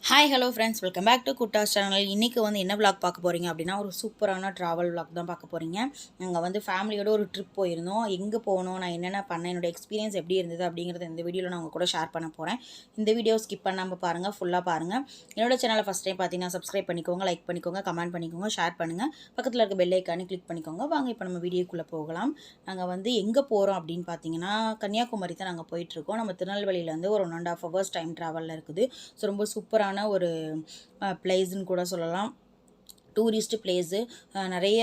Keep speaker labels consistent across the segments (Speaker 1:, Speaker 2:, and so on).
Speaker 1: Hi hello friends, welcome back to குட்டாஸ் channel. இன்றைக்கி என்ன விளாக் பார்க்க போகிறீங்க அப்படின்னா, ஒரு சூப்பரான ட்ராவல் விளாக் தான் பார்க்க போகிறீங்க. நாங்கள் ஃபேமிலியோட ஒரு ட்ரிப் போயிருந்தோம். எங்கே போனோம், நான் என்னென்ன பண்ணேன், என்னோடய எக்ஸ்பீரியன்ஸ் எப்படி இருந்தது அப்படிங்கிறத இந்த வீடியோவில் நான் உங்கள் கூட ஷேர் பண்ண போகிறேன். இந்த வீடியோ ஸ்கிப் பண்ணாமல் பாருங்கள், ஃபுல்லாக பாருங்கள். என்னோட சேனலை ஃபஸ்ட் டைம் பார்த்தீங்கன்னா சப்ஸ்கிரைப் பண்ணிக்கோங்க, லைக் பண்ணிக்கோங்க, கமெண்ட் பண்ணிக்கோங்க, ஷேர் பண்ணுங்கள். பக்கத்தில் இருக்க பெல் ஐக்கானே கிளிக் பண்ணிக்கோங்க. வாங்க இப்போ நம்ம வீடியோக்குள்ளே போகலாம். நாங்கள் எங்கே போகிறோம் அப்படின்னு பார்த்தீங்கன்னா, கன்னியாகுமரி தான் நாங்கள் போயிட்டுருக்கோம். நம்ம திருநெல்வேலியிலேருந்து ஒரு 1.5 hours டைம் ட்ராவலில் இருக்குது. ஸோ ரொம்ப சூப்பரான ஒரு பிளேஸ்ன்னு கூட சொல்லலாம். டூரிஸ்ட் பிளேஸு, நிறைய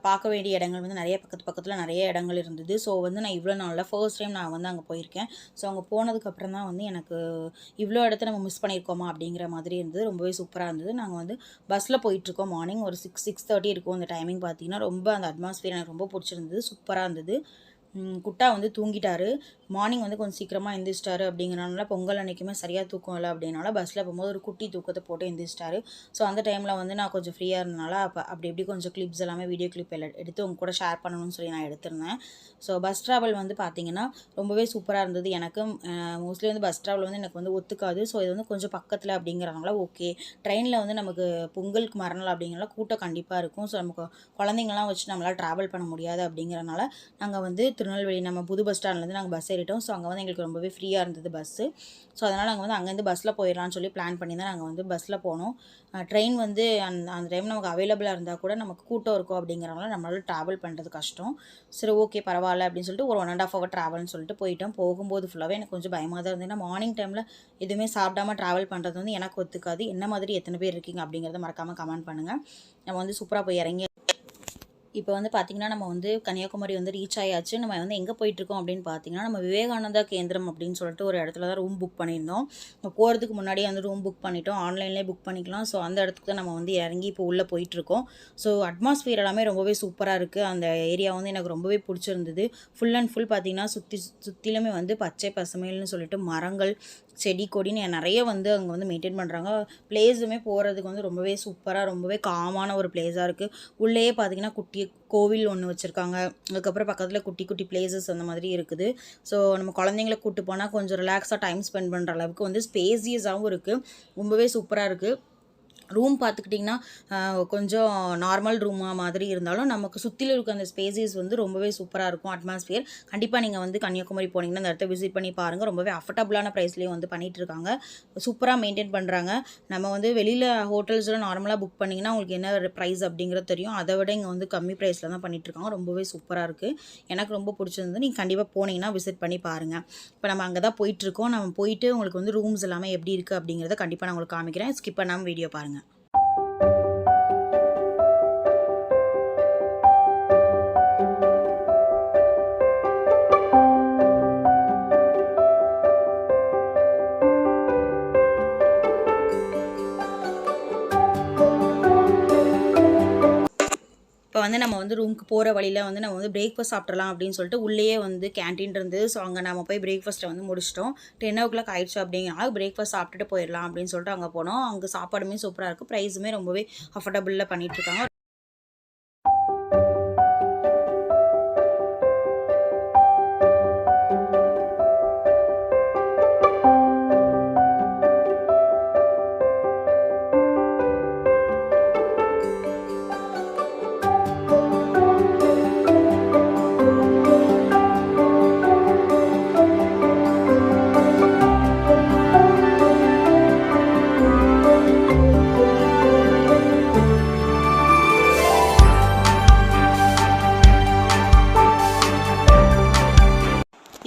Speaker 1: பார்க்க வேண்டிய இடங்கள் நிறைய பக்கத்தில் நிறைய இடங்கள் இருந்தது. ஸோ நான் இவ்வளோ நாளில் ஃபர்ஸ்ட் டைம் நான் அங்கே போயிருக்கேன். ஸோ அங்கே போனதுக்கப்புறம் தான் எனக்கு இவ்வளோ இடத்த நம்ம மிஸ் பண்ணியிருக்கோமா அப்படிங்கிற மாதிரி இருந்தது. ரொம்பவே சூப்பராக இருந்தது. நாங்கள் பஸ்ஸில் போயிட்டுருக்கோம். மார்னிங் ஒரு 6:30 இருக்கும் அந்த டைமிங். பார்த்திங்கன்னா ரொம்ப அந்த அட்மாஸ்பியர் எனக்கு ரொம்ப பிடிச்சிருந்தது, சூப்பராக இருந்தது. குட்டா தூங்கிட்டாரு. மார்னிங் கொஞ்சம் சீக்கிரமாக எந்திரிச்சிட்டாரு. அப்படிங்கிறனால பொங்கல் அன்றைக்குமே சரியாக தூக்கம் இல்லை அப்படின்னால பஸ்ஸில் போகும்போது ஒரு குட்டி தூக்கத்தை போட்டு எந்திரிச்சிட்டாரு. ஸோ அந்த டைமில் நான் கொஞ்சம் ஃப்ரீயாக இருந்தனால அப்படி எப்படி கொஞ்சம் கிளிப்ஸ் எல்லாமே வீடியோ கிளிப் எடுத்து உங்க கூட ஷேர் பண்ணணும்னு சொல்லி நான் எடுத்திருந்தேன். ஸோ பஸ் ட்ராவல் பார்த்திங்கன்னா ரொம்பவே சூப்பராக இருந்தது. எனக்கு மோஸ்ட்லி பஸ் ட்ராவல் எனக்கு ஒத்துக்காது. ஸோ இது கொஞ்சம் பக்கத்தில் அப்படிங்கிறனால ஓகே. ட்ரெயினில் நமக்கு பொங்கலுக்கு மறுநாள் அப்படிங்கிறனால கூட்டம் கண்டிப்பாக இருக்கும். ஸோ நமக்கு குழந்தைங்கள்லாம் வச்சு நம்மளால் ட்ராவல் பண்ண முடியாது. அப்படிங்கிறனால நாங்கள் திருநெல்வேலி நம்ம புது பஸ் ஸ்டாண்ட்லேருந்து நாங்கள் பஸ் ஏறிட்டோம். ஸோ அங்கே எங்களுக்கு ரொம்பவே ஃப்ரீயாக இருந்தது பஸ்ஸு. ஸோ அதனால் நாங்கள் அங்கேருந்து பஸ்ஸில் போயிடலான்னு சொல்லி பிளான் பண்ணி தான் நாங்கள் பஸ்ஸில் போனோம். ட்ரெயின் அந்த டைம் நமக்கு அவைலபிளாக இருந்தால் கூட நமக்கு கூட்டம் இருக்கும். அப்படிங்கிறனால நம்மளால் ட்ராவல் பண்ணுறது கஷ்டம். சரி ஓகே பரவாயில்ல அப்படின்னு சொல்லிட்டு ஒரு 1.5 hour ட்ராவல்னு சொல்லிட்டு போயிட்டோம். போகும்போது ஃபுல்லாகவே எனக்கு கொஞ்சம் பயமாக தான் இருந்தது. ஏன்னா மார்னிங் டைமில் எதுவுமே சாப்பிடாமல் ட்ராவல் பண்ணுறது எனக்கு ஒத்துக்காது. என்ன மாதிரி எத்தனை பேர் இருக்கீங்க அப்படிங்கிறத மறக்காமல் கமெண்ட் பண்ணுங்கள். நம்ம சூப்பராக போய் இறங்கி இப்போ பார்த்திங்கன்னா நம்ம கன்னியாகுமரி ரீச் ஆயாச்சு. நம்ம எங்கே போயிட்டுருக்கோம் அப்படின்னு பார்த்தீங்கன்னா, நம்ம விவேகானந்தா கேந்திரம் அப்படின்னு சொல்லிட்டு ஒரு இடத்துல தான் ரூம் புக் பண்ணியிருந்தோம். நம்ம போகிறதுக்கு முன்னாடியே ரூம் புக் பண்ணிட்டோம். ஆன்லைன்லேயே புக் பண்ணிக்கலாம். ஸோ அந்த இடத்துக்கு தான் நம்ம இறங்கி இப்போ உள்ளே போயிட்டுருக்கோம். ஸோ அட்மாஸ்பியர் எல்லாமே ரொம்பவே சூப்பராக இருக்குது. அந்த ஏரியா எனக்கு ரொம்பவே பிடிச்சிருந்தது. ஃபுல் அண்ட் ஃபுல் பார்த்திங்கன்னா சுற்றிலுமே பச்சை பசுமைன்னு சொல்லிட்டு மரங்கள், செடி கொடின்னு நிறைய அங்கே மெயின்டைன் பண்ணுறாங்க. பிளேஸுமே போகிறதுக்கு ரொம்பவே சூப்பராக, ரொம்பவே காமான ஒரு பிளேஸாக இருக்குது. உள்ளேயே பார்த்திங்கன்னா குட்டி கோவில் ஒன்று வச்சுருக்காங்க. அதுக்கப்புறம் பக்கத்தில் குட்டி குட்டி பிளேசஸ் அந்த மாதிரி இருக்குது. ஸோ நம்ம குழந்தைங்கள கூப்பிட்டு போனால் கொஞ்சம் ரிலாக்ஸாக டைம் ஸ்பெண்ட் பண்ணுற அளவுக்கு ஸ்பேசியஸாகவும் இருக்குது. ரொம்பவே சூப்பராக இருக்குது. ரூம் பார்த்துக்கிட்டிங்கன்னா கொஞ்சம் நார்மல் ரூமாக மாதிரி இருந்தாலும் நமக்கு சுற்றிலும் இருக்க அந்த ஸ்பேசஸ் ரொம்பவே சூப்பராக இருக்கும். அட்மாஸ்பியர் கண்டிப்பாக நீங்கள் கன்னியாகுமரி போனீங்கன்னா அந்த இடத்த விசிட் பண்ணி பாருங்கள். ரொம்பவே அஃபர்டபுளான ப்ரைஸ்லேயும் பண்ணிகிட்ருக்காங்க. சூப்பராக மெயின்டைன் பண்ணுறாங்க. நம்ம வெளியில் ஹோட்டல்ஸில் நார்மலாக புக் பண்ணிங்கன்னா உங்களுக்கு என்ன ப்ரைஸ் அப்படிங்கிறது தெரியும். அதை விட இங்கே கம்மி ப்ரைஸில் தான் பண்ணிகிட்ருக்காங்க. ரொம்பவே சூப்பராக இருக்குது. எனக்கு ரொம்ப பிடிச்சிருந்தது. நீங்கள் கண்டிப்பாக போனீங்கன்னா விசிட் பண்ணி பாருங்கள். இப்போ நம்ம அங்கே தான் போயிட்டுருக்கோம். நம்ம போயிட்டு உங்களுக்கு ரூம்ஸ் எல்லாமே எப்படி இருக்குது அப்படிங்கிறத கண்டிப்பாக நான் உங்களுக்கு காமிக்கிறேன். ஸ்கிப் பண்ணாமல் வீடியோ பாருங்கள். இப்போ நம்ம ரூமுக்கு போகிற வழியில் நம்ம பிரேக்ஃபாஸ்ட் சாப்பிட்றலாம் அப்படின்னு சொல்லிட்டு உள்ளேயே கேன்டீன் இருந்தது. ஸோ அங்கே நம்ம போய் பிரேக்ஃபாஸ்ட்டை முடிச்சிட்டோம். 10 o'clock ஆயிடுச்சு. அப்படிங்கிறனால பிரேக்ஃபாஸ்ட் சாப்பிட்டுட்டு போயிடலாம் அப்படின்னு சொல்லிட்டு அங்கே போனோம். அங்கே சாப்பாடுமே சூப்பராக இருக்குது. ப்ரைஸுமே ரொம்பவே அஃபோர்டபுளில் பண்ணிகிட்ருக்காங்க.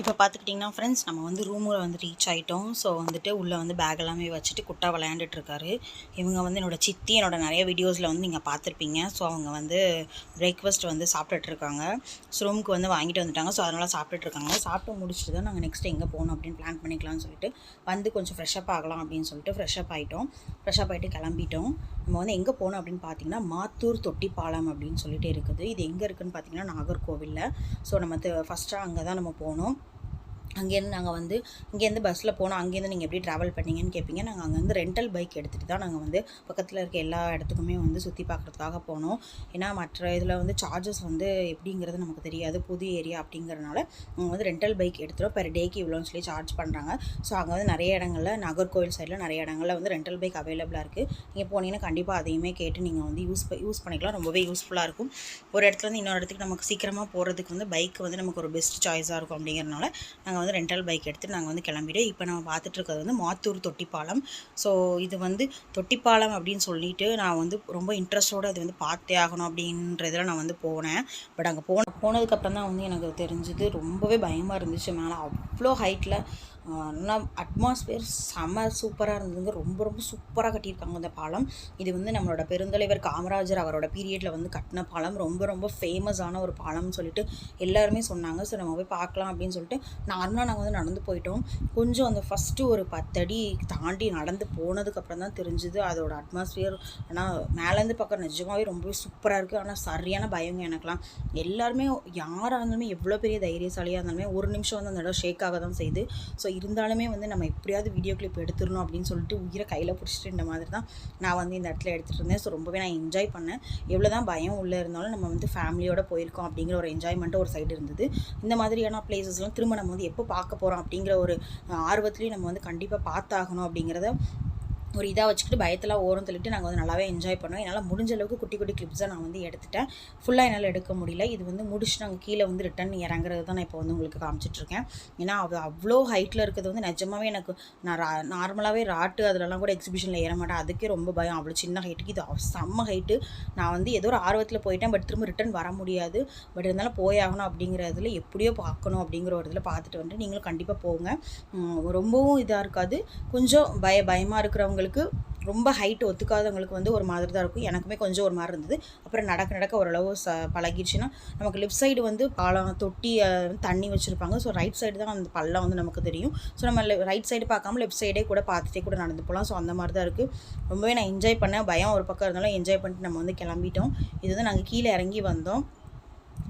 Speaker 1: இப்போ பார்த்துக்கிட்டிங்கன்னா ஃப்ரெண்ட்ஸ், நம்ம ரூமில் ரீச் ஆகிட்டோம். ஸோ உள்ளே பேக் எல்லாமே வச்சுட்டு குட்டா விளையாண்டுட்ருக்காரு. இவங்க என்னோடய சித்தி, என்னோட நிறைய வீடியோஸில் நீங்கள் பார்த்துருப்பீங்க. ஸோ அவங்க பிரேக்ஃபாஸ்ட் சாப்பிட்டுட்ருக்காங்க. ஸோ ரூமுக்கு வாங்கிட்டு வந்துட்டாங்க. ஸோ அதனால் சாப்பிட்டுட்ருக்காங்க. சாப்பிட்டு முடிச்சுட்டு தான் நாங்கள் நெக்ஸ்ட் எங்கே போகணும் அப்படின்னு பிளான் பண்ணிக்கலாம்னு சொல்லிட்டு கொஞ்சம் ஃப்ரெஷ்அப் ஆகலாம் அப்படின்னு சொல்லிட்டு ஃப்ரெஷ்அப் ஆகிட்டோம். ஃப்ரெஷ்அப் ஆகிட்டு கிளம்பிட்டோம். நம்ம எங்கே போனோம் அப்படின்னு பார்த்தீங்கன்னா, மாத்தூர் தொட்டிப்பாலம் அப்படின்னு சொல்லிட்டு இருக்குது. இது எங்கே இருக்குதுன்னு பார்த்தீங்கன்னா நாகர்கோவிலில். ஸோ நம்ம ஃபஸ்ட்டாக அங்கே தான் நம்ம போனோம். அங்கேருந்து நாங்கள் வந்து இங்கேருந்து பஸ்ஸில் போனோம். அங்கேருந்து நீங்கள் எப்படி ட்ராவல் பண்ணீங்கன்னு கேட்பீங்க. நாங்கள் அங்கேருந்து ரெண்டல் பைக் எடுத்துகிட்டு தான் நாங்கள் வந்து பக்கத்தில் இருக்க எல்லா இடத்துக்குமே வந்து சுற்றி பார்க்குறதுக்காக போனோம். ஏன்னா மற்ற இதில் வந்து சார்ஜஸ் வந்து எப்படிங்கிறது நமக்கு தெரியாது, புது ஏரியா அப்படிங்கிறனால நாங்கள் வந்து ரெண்டல் பைக் எடுத்துகிறோம். பெர் டேக்கு இவ்வளோன்னு சொல்லி சார்ஜ் பண்ணுறாங்க. ஸோ அங்கே வந்து நிறைய இடங்களில் நாகர்கோவில் சைடில் நிறைய இடங்களில் வந்து ரெண்டல் பைக் அவைலபிளாக இருக்குது. நீங்கள் போனீங்கன்னா கண்டிப்பாக அதையுமே கேட்டு நீங்கள் வந்து யூஸ் பண்ணிக்கலாம். ரொம்பவே யூஸ்ஃபுல்லாக இருக்கும். ஒரு இடத்துலேருந்து இன்னொரு இடத்துக்கு நமக்கு சீக்கிரமாக போகிறதுக்கு வந்து பைக் வந்து நமக்கு ஒரு பெஸ்ட் சாய்ஸாக இருக்கும். அப்படிங்கிறனால நாங்கள் வந்து ரெண்டல் பைக் எடுத்து நாங்கள் வந்து கிளம்பிட்டோம். இப்போ நம்ம பார்த்துட்டு இருக்கிறது வந்து மாத்தூர் தொட்டிப்பாலம். ஸோ இது வந்து தொட்டிப்பாலம் அப்படின்னு சொல்லிட்டு நான் வந்து ரொம்ப இன்ட்ரெஸ்டோடு அது வந்து பார்த்தே ஆகணும் அப்படின்றதில் நான் வந்து போனேன். பட் அங்கே போனதுக்கப்புறம் தான் வந்து எனக்கு தெரிஞ்சுது, ரொம்பவே பயமாக இருந்துச்சு. மேலே அவ்வளோ ஹைட்டில் ஆனால் அட்மாஸ்பியர் செம சூப்பராக இருந்ததுங்க. ரொம்ப ரொம்ப சூப்பராக கட்டியிருக்காங்க அந்த பாலம். இது வந்து நம்மளோட பெருந்தலைவர் காமராஜர் அவரோட பீரியடில் வந்து கட்டின பாலம். ரொம்ப ரொம்ப ஃபேமஸான ஒரு பாலம்னு சொல்லிட்டு எல்லாருமே சொன்னாங்க. ஸோ நம்ம போய் பார்க்கலாம் அப்படின்னு சொல்லிட்டு நார்மலாக நாங்கள் வந்து நடந்து போயிட்டோம். கொஞ்சம் அந்த ஃபஸ்ட்டு ஒரு 10 அடி தாண்டி நடந்து போனதுக்கப்புறம் தான் தெரிஞ்சுது அதோட அட்மாஸ்பியர். ஆனால் மேலேருந்து பார்க்க நிஜமாகவே ரொம்பவே சூப்பராக இருக்குது. ஆனால் சரியான பயங்க எனக்குலாம். எல்லாருமே யாராக இருந்தாலுமே எவ்வளோ பெரிய தைரியசாலியாக இருந்தாலுமே ஒரு நிமிஷம் வந்து அந்த இடம் ஷேக்காக தான் செய்யுது. ஸோ இருந்தாலுமே வந்து நம்ம எப்படியாவது வீடியோ கிளிப் எடுத்துடணும் அப்படின்னு சொல்லிட்டு உயிரை கையில் பிடிச்சிட்டு இந்த மாதிரி தான் நான் வந்து இந்த இடத்துல எடுத்துகிட்டு இருந்தேன். ஸோ ரொம்பவே நான் என்ஜாய் பண்ணேன். எவ்வளோ தான் பயம் உள்ளே இருந்தாலும் நம்ம வந்து ஃபேமிலியோடு போயிருக்கோம் அப்படிங்கிற ஒரு என்ஜாய்மெண்ட்டு ஒரு சைடு இருந்தது. இந்த மாதிரியான பிளேசஸ்லாம் திரும்ப நம்ம வந்து எப்போ பார்க்க போகிறோம் அப்படிங்கிற ஒரு ஆர்வத்துலேயும் நம்ம வந்து கண்டிப்பாக பார்த்தாகணும் அப்படிங்கிறத ஒரு இதாக வச்சுக்கிட்டு பயத்தெல்லாம் ஓரம் தள்ளிட்டு நாங்கள் வந்து நல்லாவே என்ஜாய் பண்ணோம். என்னால் முடிஞ்ச அளவுக்கு குட்டி குட்டி கிளிப்ஸாக நான் வந்து எடுத்துட்டேன். ஃபுல்லாக என்னால் எடுக்க முடியல. இது வந்து முடிச்சு நாங்கள் கீழே வந்து ரிட்டன் இறங்குறது தான் நான் இப்போ வந்து உங்களுக்கு காமிச்சிட்ருக்கேன். ஏன்னா அவ்வளோ ஹைட்டில் இருக்கிறது வந்து நிஜமாகவே எனக்கு நான் நார்மலாகவே ராட்டு அதிலலாம் கூட எக்ஸிபிஷனில் ஏற மாட்டேன். அதுக்கே ரொம்ப பயம். அவ்வளோ சின்ன ஹைட்டுக்கு இது செம்ம ஹைட்டு. நான் வந்து ஏதோ ஒரு ஆர்வத்தில் போயிட்டேன். பட் திரும்ப ரிட்டன் வர முடியாது. பட் இருந்தாலும் போயாகணும் அப்படிங்கிறதுல எப்படியோ பார்க்கணும் அப்படிங்கிற ஒரு இதில் பார்த்துட்டு வந்துட்டு நீங்களும் கண்டிப்பாக போங்க. ரொம்பவும் இதாக இருக்காது. கொஞ்சம் பயமாக இருக்கிறவங்களுக்கு, ரொம்ப ஹைட் ஒத்துக்காதவங்களுக்கு வந்து ஒரு மாதிரி தான் இருக்கும். எனக்குமே கொஞ்சம் ஒரு மாதிரி இருந்தது. அப்புறம் நடக்க ஓரளவு பழகிடுச்சுன்னா நமக்கு லெஃப்ட் சைடு வந்து பாலம் தொட்டி தண்ணி வச்சுருப்பாங்க. ஸோ ரைட் சைடு தான் அந்த பள்ளம் வந்து நமக்கு தெரியும். ஸோ நம்ம ரைட் சைடு பார்க்காம லெஃப்ட் சைடே கூட பார்த்துட்டே கூட நடந்து போகலாம். ஸோ அந்த மாதிரி தான் இருக்குது. ரொம்பவே நான் என்ஜாய் பண்ணேன். பயம் ஒரு பக்கம் இருந்தாலும் என்ஜாய் பண்ணிட்டு நம்ம வந்து கிளம்பிட்டோம். இது வந்து நாங்கள் கீழே இறங்கி வந்தோம்.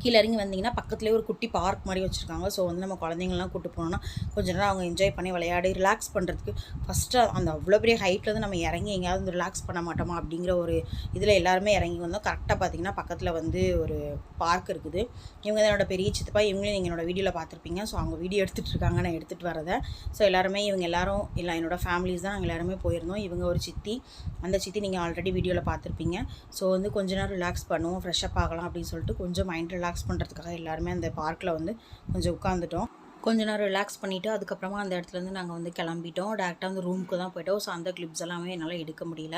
Speaker 1: கீழே இறங்கி வந்தீங்கன்னா பக்கத்துலேயே ஒரு குட்டி பார்க் மாதிரி வச்சுருக்காங்க. ஸோ வந்து நம்ம குழந்தைங்கள்லாம் கூப்பிட்டு போனோம்னா கொஞ்ச நேரம் அவங்க என்ஜாய் பண்ணி விளையாடி ரிலாக்ஸ் பண்ணுறதுக்கு ஃபஸ்ட்டு அந்த அவ்வளோ பெரிய ஹைட்லேருந்து நம்ம இறங்கி எங்கேயாவது வந்து ரிலாக்ஸ் பண்ண மாட்டோமா அப்படிங்கிற ஒரு இதில் எல்லாருமே இறங்கி வந்தோம். கரெக்டாக பார்த்திங்கன்னா பக்கத்தில் வந்து ஒரு பார்க் இருக்குது. இவங்க தான் என்னோடய பெரிய சித்தப்பா. இவங்களையும் நீங்கள் என்னோடய வீடியோவில் பார்த்துருப்பீங்க. ஸோ அவங்க வீடியோ எடுத்துகிட்டு இருக்காங்க நான் எடுத்துகிட்டு வரதை. ஸோ எல்லாருமே இவங்க எல்லாரும் என்னோடய ஃபேமிலிஸ் தான் நாங்கள் எல்லாருமே போயிருந்தோம். இவங்க ஒரு சித்தி, அந்த சித்தி நீங்கள் ஆல்ரெடி வீடியோவில் பார்த்துருப்பீங்க. ஸோ வந்து கொஞ்ச நேரம் ரிலாக்ஸ் பண்ணுவோம், ஃப்ரெஷ்ஷப் ஆகலாம் அப்படின்னு சொல்லிட்டு கொஞ்சம் மைண்ட் ரிலாக்ஸ் பண்ணுறதுக்காக எல்லாருமே அந்த பார்க்கில் வந்து கொஞ்சம் உட்காந்துட்டோம். கொஞ்ச நேரம் ரிலாக்ஸ் பண்ணிவிட்டு அதுக்கப்புறமா அந்த இடத்துலேருந்து நாங்கள் வந்து கிளம்பிட்டோம். டேரெக்டாக வந்து ரூமுக்கு தான் போய்ட்டோம். ஸோ அந்த கிளிப்ஸ் எல்லாமே என்னால் எடுக்க முடியல.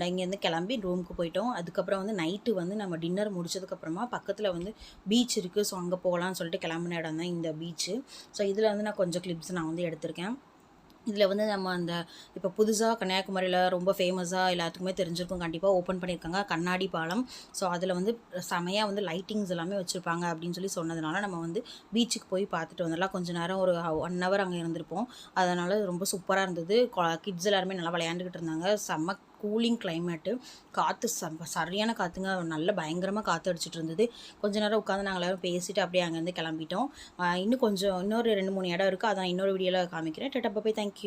Speaker 1: இங்கேருந்து கிளம்பி ரூமுக்கு போய்ட்டோம். அதுக்கப்புறம் வந்து நைட்டு வந்து நம்ம டின்னர் முடிச்சதுக்கப்புறமா பக்கத்தில் வந்து பீச் இருக்குது. ஸோ அங்கே போகலான்னு சொல்லிட்டு கிளம்பின இடம் தான் இந்த பீச்சு. ஸோ இதில் வந்து நான் கொஞ்சம் கிளிப்ஸ் நான் வந்து எடுத்திருக்கேன். இதில் வந்து நம்ம அந்த இப்போ புதுசாக கன்னியாகுமரியில் ரொம்ப ஃபேமஸாக எல்லாத்துக்குமே தெரிஞ்சிருக்கும், கண்டிப்பாக ஓப்பன் பண்ணியிருக்காங்க கண்ணாடி பாலம். ஸோ அதில் வந்து செமையாக வந்து லைட்டிங்ஸ் எல்லாமே வச்சுருப்பாங்க அப்படின்னு சொல்லி சொன்னதுனால நம்ம வந்து பீச்சுக்கு போய் பார்த்துட்டு வந்துடலாம். கொஞ்சம் நேரம் ஒரு 1 ஹவர் அங்கே இருந்திருப்போம். அதனால் ரொம்ப சூப்பராக இருந்தது. கிட்ஸ் எல்லாருமே நல்லா விளையாண்டுக்கிட்டு இருந்தாங்க. செம்ம கூலிங் கிளைமேட்டு, காற்று சரியான காற்றுங்க. நல்ல பயங்கரமாக காற்று அடிச்சிட்டு இருந்தது. கொஞ்ச நேரம் உட்காந்து நாங்கள் எல்லோரும் பேசிவிட்டு அப்படியே அங்கேருந்து கிளம்பிட்டோம். இன்னொரு 2-3 இடம் இருக்குது. அதை நான் இன்னொரு வீடியோவில் காமிக்கிறேன். Tata bye, thank you.